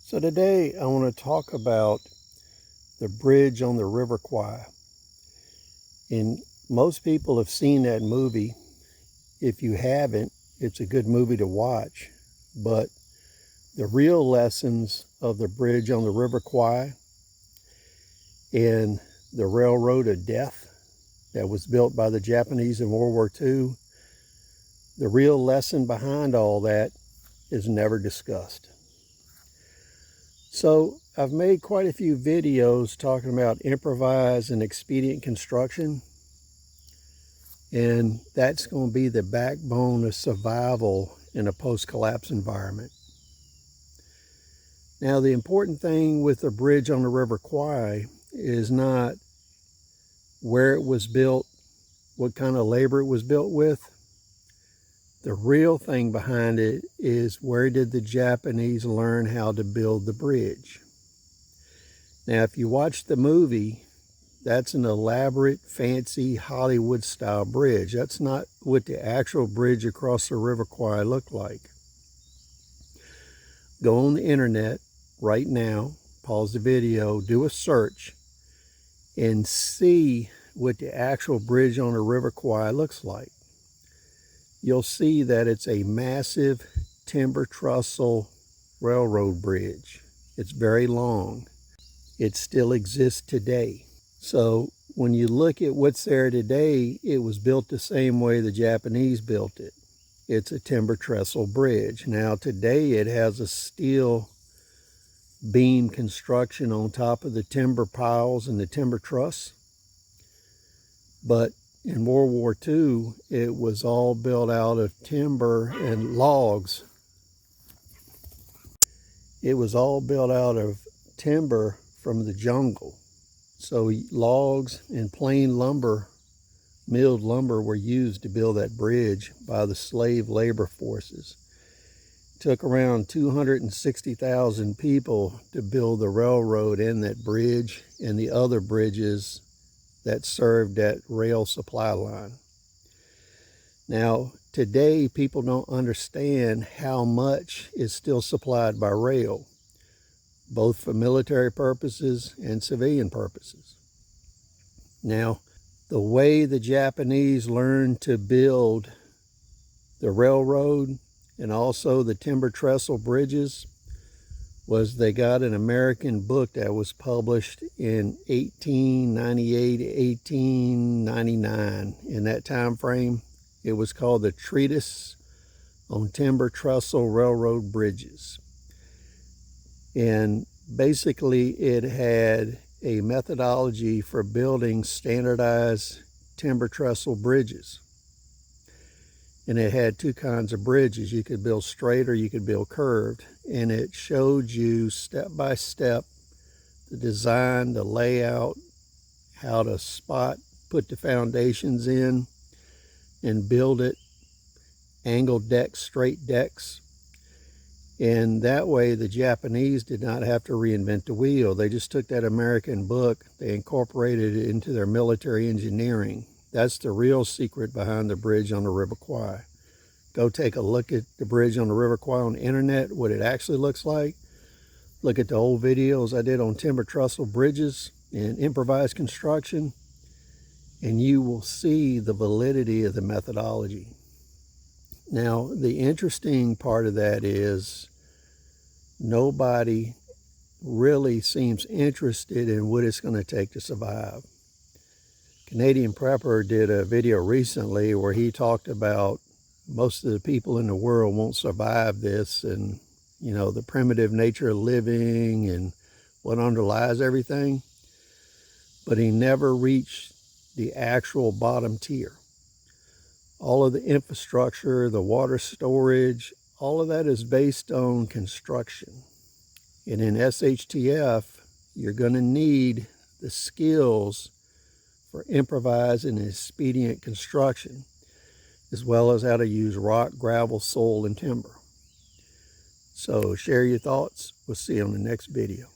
So today I want to talk about the bridge on the River Kwai. And most people have seen that movie. If you haven't, it's a good movie to watch. But the real lessons of the bridge on the River Kwai and the Railroad of Death that was built by the Japanese in World War II, the real lesson behind all that is never discussed. So I've made quite a few videos talking about improvised and expedient construction, and that's going to be the backbone of survival in a post-collapse environment. Now, the important thing with the bridge on the River Kwai is not where it was built, what kind of labor it was built with. The real thing behind it is, where did the Japanese learn how to build the bridge? Now, if you watch the movie, that's an elaborate, fancy, Hollywood-style bridge. That's not what the actual bridge across the River Kwai looked like. Go on the internet right now, pause the video, do a search, and see what the actual bridge on the River Kwai looks like. You'll see that it's a massive timber trestle railroad bridge. It's very long. It still exists today. So when you look at what's there today, it was built the same way the Japanese built it. It's a timber trestle bridge. Now today it has a steel beam construction on top of the timber piles and the timber truss. But in World War II, it was all built out of timber and logs. It was all built out of timber from the jungle. So logs and plain lumber, milled lumber, were used to build that bridge by the slave labor forces. It took around 260,000 people to build the railroad and that bridge and the other bridges that served that rail supply line. Now, today, people don't understand how much is still supplied by rail, both for military purposes and civilian purposes. Now, the way the Japanese learned to build the railroad and also the timber trestle bridges was they got an American book that was published in 1898, 1899. In that time frame, it was called the Treatise on Timber Trestle Railroad Bridges. And basically it had a methodology for building standardized timber trestle bridges. And it had two kinds of bridges. You could build straight or you could build curved. And it showed you step by step the design, the layout, how to put the foundations in and build it, angled decks, straight decks. And that way the Japanese did not have to reinvent the wheel. They just took that American book, they incorporated it into their military engineering. That's the real secret behind the bridge on the River Kwai. Go take a look at the bridge on the River Kwai on the internet, what it actually looks like. Look at the old videos I did on timber trestle bridges and improvised construction, and you will see the validity of the methodology. Now, the interesting part of that is nobody really seems interested in what it's going to take to survive. Canadian Prepper did a video recently where he talked about most of the people in the world won't survive this, and the primitive nature of living and what underlies everything. But he never reached the actual bottom tier. All of the infrastructure, the water storage, all of that is based on construction. And in SHTF, you're going to need the skills for improvised and expedient construction, as well as how to use rock, gravel, soil, and timber. So share your thoughts. We'll see you on the next video.